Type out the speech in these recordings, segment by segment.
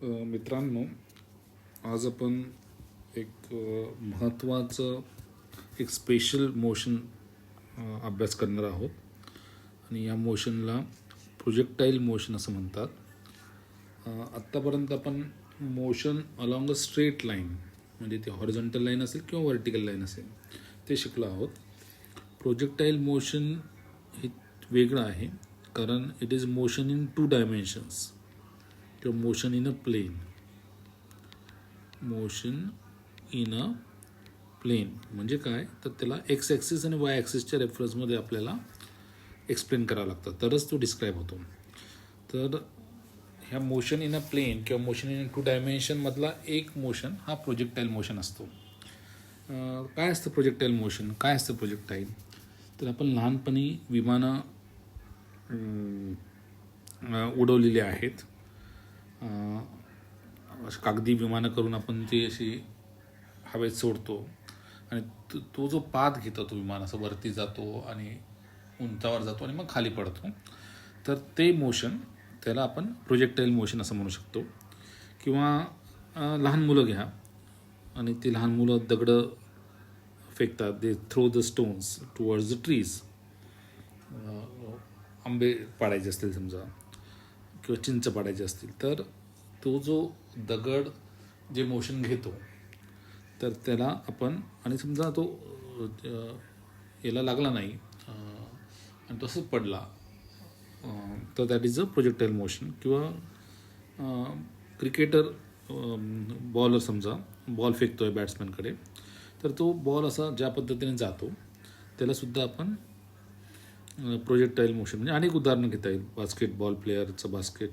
मित्रांनो, आज आपण एक महत्त्वाचं एक स्पेशल मोशन अभ्यास करणार आहोत आणि या मोशनला प्रोजेक्टाईल मोशन असं म्हणतात. आत्तापर्यंत आपण motion along a straight line म्हणजे ते हॉरिझॉन्टल लाईन असेल किंवा व्हर्टिकल लाईन असेल ते शिकलो आहोत. प्रोजेक्टाईल मोशन हे वेगळं आहे कारण it is motion in 2 dimensions किंवा motion in a plane. Motion in a plane म्हणजे काय तर त्याला एक्स ॲक्सिस आणि वाय ॲक्सिसच्या रेफरन्समध्ये आपल्याला एक्सप्लेन करावं लागतं तरच तो डिस्क्राईब होतो. तर ह्या मोशन इन अ प्लेन किंवा मोशन इन 2 डायमेन्शनमधला एक मोशन हा प्रोजेक्टाईल मोशन असतो. काय असतं प्रोजेक्टाईल मोशन, काय असतं प्रोजेक्टाईल? तर आपण लहानपणी विमानं उडवलेली आहेत. कागदी विमानं करून आपण ती अशी हवेत सोडतो आणि तो जो पाथ घेतो तो विमान असं वरती जातो आणि उंचावर जातो आणि मग खाली पडतो. तर ते मोशन त्याला आपण प्रोजेक्टाईल मोशन असं म्हणू शकतो. किंवा लहान मुलं घ्या आणि ती लहान मुलं दगडं फेकतात, they throw the stones towards the trees. आंबे पाडायचे असतील समजा किंवा चिंच पाडायचे असतील तर तो जो दगड जे मोशन घेतो तर त्याला आपण आणि समजा तो याला लागला नाही आणि तसंच पडला तर that is a projectile motion. किंवा क्रिकेटर बॉलर समजा बॉल फेकतो आहे बॅट्समॅनकडे तर तो बॉल असा ज्या पद्धतीने जातो त्यालासुद्धा आपण प्रोजेक्टाईल मोशन म्हणजे अनेक उदाहरणं घेता येईल. बास्केटबॉल प्लेअरचं बास्केट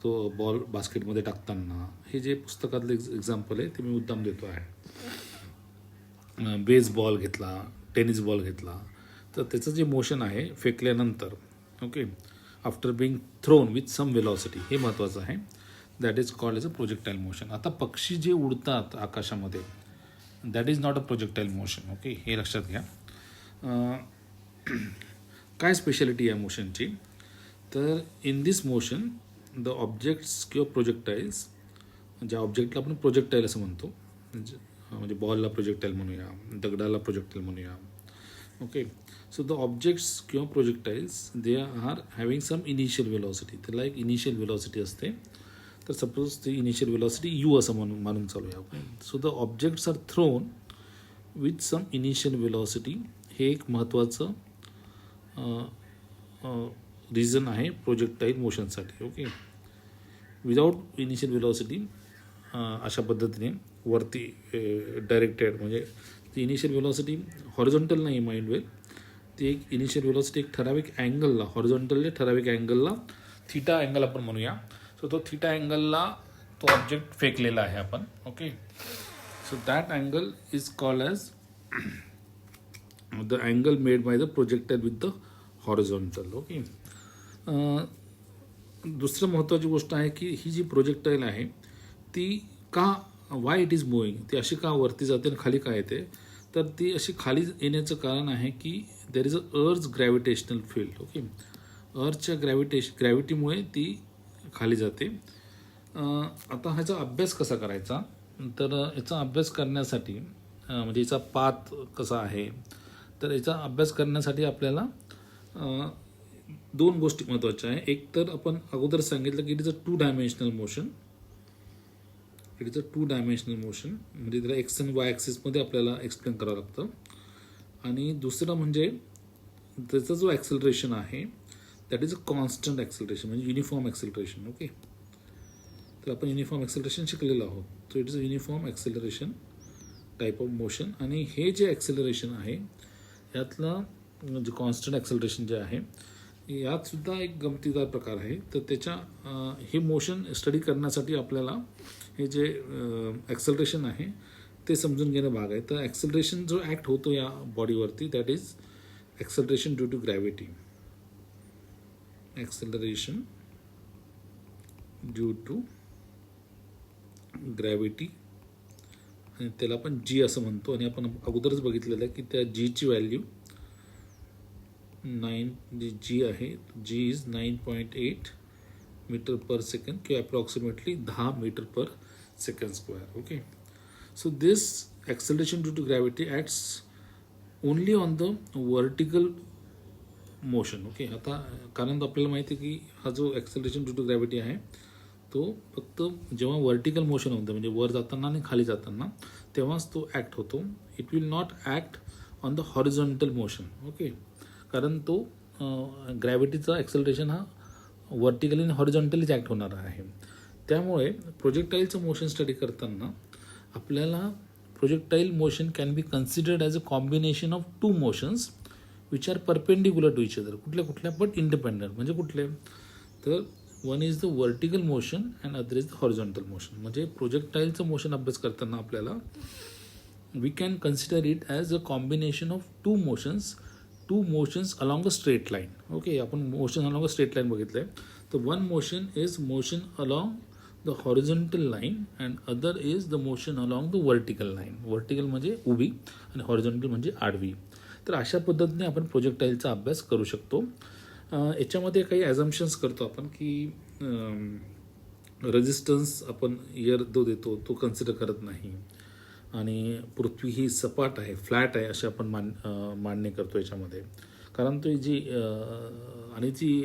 तो बॉल बास्केटमध्ये टाकताना हे जे पुस्तकातलं एक्झाम्पल आहे ते मी मुद्दाम देतो आहे. बेसबॉल घेतला, टेनिस बॉल घेतला तर त्याचं जे मोशन आहे फेकल्यानंतर okay after being thrown with some velocity हे महत्त्वाचं आहे. That is called as a projectile motion. आता पक्षी जे उडतात आकाशामध्ये that is not a projectile motion. Okay हे लक्षात घ्या. काय स्पेशालिटी आहे मोशनची तर in this motion the objects किंवा प्रोजेक्टाईल्स ज्या ऑब्जेक्टला आपण प्रोजेक्टाईल असं म्हणतो म्हणजे बॉलला प्रोजेक्टाईल म्हणूया, दगडाला प्रोजेक्टाईल म्हणूया. ओके सो द ऑब्जेक्ट्स किंवा projectiles they are having some initial velocity. त्याला एक इनिशियल वेलॉसिटी असते. तर सपोज ती इनिशियल वेलॉसिटी यू असं मानून चालूया. Okay so the objects are thrown with some initial velocity. हे एक महत्त्वाचं रिझन आहे प्रोजेक्टाईल मोशनसाठी. ओके विदाऊट इनिशियल वेलॉसिटी अशा पद्धतीने वरती डायरेक्टेड म्हणजे ती इनिशियल वेलॉसिटी हॉरिझॉन्टल नाही माइंड वेल ती एक इनिशियल वेलॉसिटी एक ठराविक अँगलला हॉरिझॉन्टल ठराविक अँगलला थीटा अँगल आपण म्हणूया. सो तो थीटा अँगलला तो ऑब्जेक्ट फेकलेला आहे आपण. Okay so that angle is called as the angle made by the projectile with the horizontal. Okay दुसरं महत्त्वाची गोष्ट आहे की ही जी प्रोजेक्टाईल आहे ती का वाय इट इज मूविंग ती अशी का वरती जाते आणि खाली का येते तर ती अशी खाली येण्याचं कारण आहे की देर इज अ अर्थ ग्रॅव्हिटेशनल फील्ड. ओके अर्थच्या ग्रॅव्हिटीमुळे ती खाली जाते. आता ह्याचा अभ्यास कसा करायचा तर याचा अभ्यास करण्यासाठी म्हणजे याचा पाथ कसा आहे तर याचा अभ्यास करण्यासाठी आपल्याला दोन गोष्टी महत्त्वाच्या आहे. एक तर आपण अगोदर सांगितलं की it is a 2 dimensional motion. It is a 2 dimensional motion म्हणजे त्याला एक्स आणि वाय ॲक्सिसमध्ये आपल्याला एक्सप्लेन करावं लागतं. आणि दुसरं म्हणजे त्याचा जो ॲक्सेलरेशन आहे that is a constant acceleration म्हणजे युनिफॉर्म ॲक्सेलरेशन. ओके तर आपण युनिफॉर्म ॲक्सेलरेशन शिकलेलो आहोत. So it is a uniform acceleration type of motion. आणि हे जे ॲक्सेलरेशन आहे यातलं म्हणजे कॉन्स्टंट ॲक्सेलरेशन जे आहे यातसुद्धा एक गमतीदार प्रकार आहे. तर त्याच्या हे मोशन स्टडी करण्यासाठी आपल्याला हे जे ॲक्सेलरेशन आहे ते समजून घेणं भाग आहे. तर ॲक्सेलरेशन जो ॲक्ट होतो या बॉडीवरती that is acceleration due to gravity. Acceleration due to gravity आणि त्याला आपण जी असं म्हणतो. आणि आपण अगोदरच बघितलेलं आहे की त्या जीची व्हॅल्यू 9 जी आहे g is 9.8 metre per second किंवा approximately 10 metre per second square. Okay, so this acceleration due to gravity acts only on the vertical motion. Okay, आता कारण आपल्याला माहिती आहे की हा जो ॲक्सेलरेशन ड्यू टू ग्रॅव्हिटी आहे तो फक्त जेव्हा वर्टिकल मोशन होतं म्हणजे वर जाताना आणि खाली जाताना तेव्हाच तो ॲक्ट होतो. It will not act on the horizontal motion. Okay, कारण तो ग्रॅव्हिटीचा ॲक्सेलरेशन हा वर्टिकली आणि हॉरिझॉन्टलीच ॲक्ट होणार आहे. त्यामुळे प्रोजेक्टाईलचं मोशन स्टडी करताना आपल्याला projectile motion can be considered as a combination of two motions which are perpendicular to each other. कुठल्या बट इंडिपेंडंट. म्हणजे कुठले तर one is the vertical motion and other is the horizontal motion. म्हणजे प्रोजेक्टाईलचं motion अभ्यास करताना आपल्याला we can consider it as a combination of two motions along a straight line. Okay, आपण motion along a straight line बघितलं आहे. तर one motion is motion along the horizontal line and other is the motion along the vertical line. Vertical म्हणजे उभी आणि horizontal म्हणजे आडवी. तर अशा पद्धतीने आपण प्रोजेक्टाईलचा अभ्यास करू शकतो. याच्यामध्ये काही ॲझम्पशन्स करतो आपण की रेझिस्टन्स आपण एअर जो देतो तो कन्सिडर करत नाही आणि पृथ्वी ही सपाट आहे, फ्लॅट आहे असे आपण मान्य करतो याच्यामध्ये. कारण तो जी आणि जी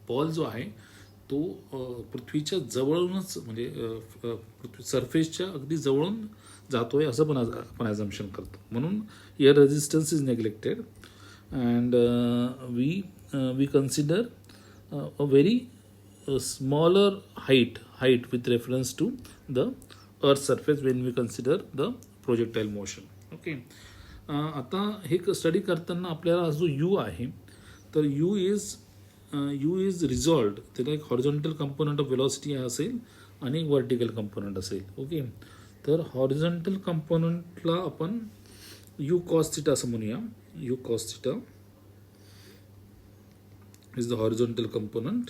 बॉल जो आहे तो पृथ्वीच्या जवळूनच म्हणजे पृथ्वी सरफेसच्या अगदी जवळून जातो आहे असं पण आपण ॲझम्पशन करतो. म्हणून air resistance is neglected and we consider a very smaller height with reference to the earth surface when we consider the projectile motion. Okay, आता हे स्टडी करताना आपल्याला जो यू आहे तर यू इज रिझॉल्व्ड. त्याला एक हॉरिझॉन्टल कंपोनंट ऑफ वेलॉसिटी असेल आणि एक वर्टिकल कंपोनंट असेल. ओके, तर हॉरिझॉन्टल कंपोनंटला आपण यू कॉस थिटा असं म्हणूया. U cos theta is the horizontal component.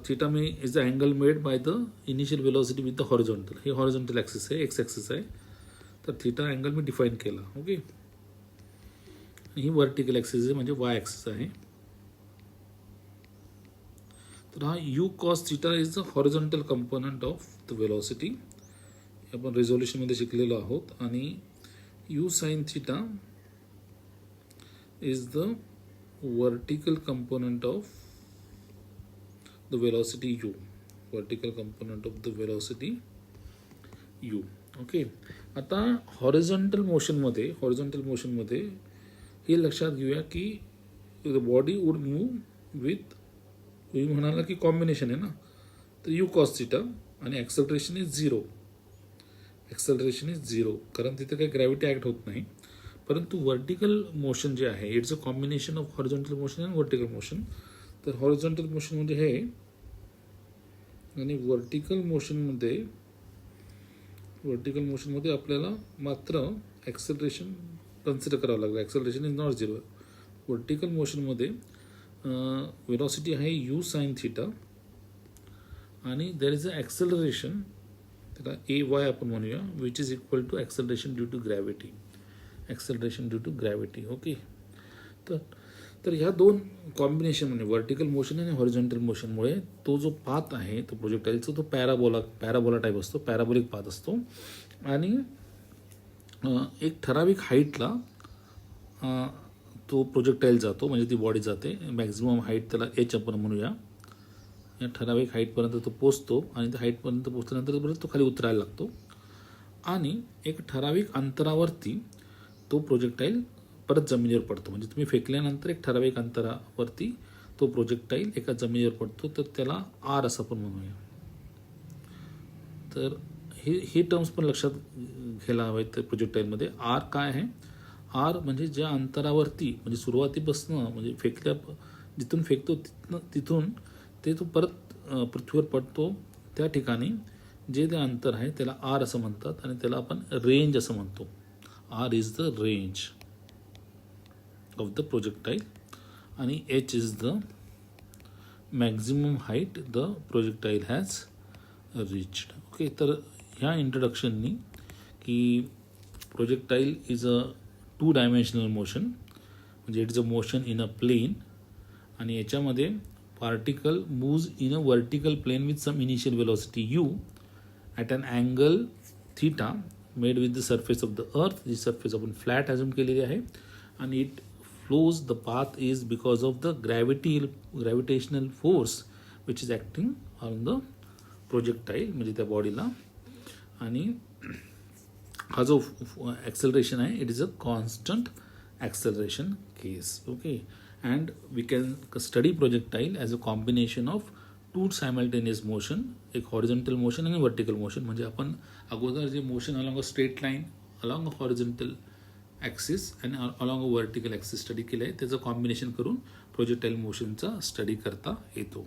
Theta में is the angle made by the initial velocity with the horizontal. हे हॉरिझॉन्टल ॲक्सिस आहे, एक्स ॲक्सिस आहे. तर थीटा अँगल मी डिफाईन केला. ओके, ही वर्टिकल ॲक्सिस आहे म्हणजे वाय ॲक्सिस आहे. तर हा u cos theta is the horizontal component of the velocity. आपण रेझोल्युशनमध्ये शिकलेलो आहोत. आणि you sine theta is the vertical component of the velocity u, vertical component of the velocity u. Okay, आता हॉरिझॉन्टल मोशनमध्ये हे लक्षात घेऊया की the body would move with, तुम्ही म्हणाला की कॉम्बिनेशन आहे ना, तर यू कॉस थिटा आणि ॲक्सेलरेशन इज झिरो. कारण तिथे काही ग्रॅव्हिटी ॲक्ट होत नाही. परंतु वर्टिकल मोशन जे आहे it's a combination of horizontal motion and vertical motion. तर हॉरिझॉन्टल मोशन म्हणजे हे आणि वर्टिकल मोशनमध्ये आपल्याला मात्र ॲक्सेलरेशन कन्सिडर करावं लागलं. Acceleration is not zero. Vertical मोशनमध्ये वेलॉसिटी आहे यू साइन थिटा आणि देर इज अ ॲक्सेलरेशन, त्याला ए वाय आपण म्हणूया, which is equal to acceleration due to gravity. Okay, तर ह्या दोन कॉम्बिनेशन म्हणजे वर्टिकल मोशन आणि हॉरिझॉन्टल मोशनमुळे तो जो पाथ आहे तो प्रोजेक्टाईलचा तो पॅराबोला टाईप असतो, पॅराबोलिक पाथ असतो. आणि एक ठराविक हाईटला तो प्रोजेक्टाईल जातो म्हणजे ती बॉडी जाते. मॅक्झिमम हाईट त्याला एच आपण म्हणूया. या ठराविक हाईटपर्यंत तो पोचतो आणि त्या हाईटपर्यंत पोचल्यानंतर परत तो खाली उतरायला लागतो आणि एक ठराविक अंतरावरती तो प्रोजेक्टाईल परत जमिनीवर पडतो. म्हणजे तुम्ही फेकल्यानंतर एक ठराविक अंतरावरती तो प्रोजेक्टाईल एका जमिनीवर पडतो, तर त्याला आर असं आपण म्हणूया. तर हे टर्म्स पण लक्षात घ्यायला हवे आहेत प्रोजेक्टाईलमध्ये. आर काय आहे? आर म्हणजे ज्या अंतरावरती म्हणजे सुरुवातीपासून म्हणजे जिथून फेकतो तिथून ते तो परत पृथ्वीवर पडतो त्या ठिकाणी जे अंतर आहे त्याला आर असं म्हणतात आणि त्याला आपण रेंज असं म्हणतो. R is the range of the projectile and h is the maximum height the projectile has reached. Okay, तर ह्या इंट्रोडक्शननी की projectile is a 2 dimensional motion म्हणजे it is a motion in a plane आणि याच्यामध्ये particle moves in a vertical plane with some initial velocity u at an angle theta made with the surface of the earth. जी surface आपण flat assume केलेली आहे आणि it flows the path is because of the gravitational force which is acting on the projectile म्हणजे त्या बॉडीला. आणि हा जो ॲक्सेलरेशन आहे it is a constant acceleration case. Okay, and we can study projectile as a combination of two simultaneous motion, एक horizontal motion आणि vertical motion. म्हणजे आपण अगोदर जे motion along a straight line along a horizontal axis आणि along a vertical axis study केलं आहे त्याचं कॉम्बिनेशन करून प्रोजेक्टाईल मोशनचा स्टडी करता येतो.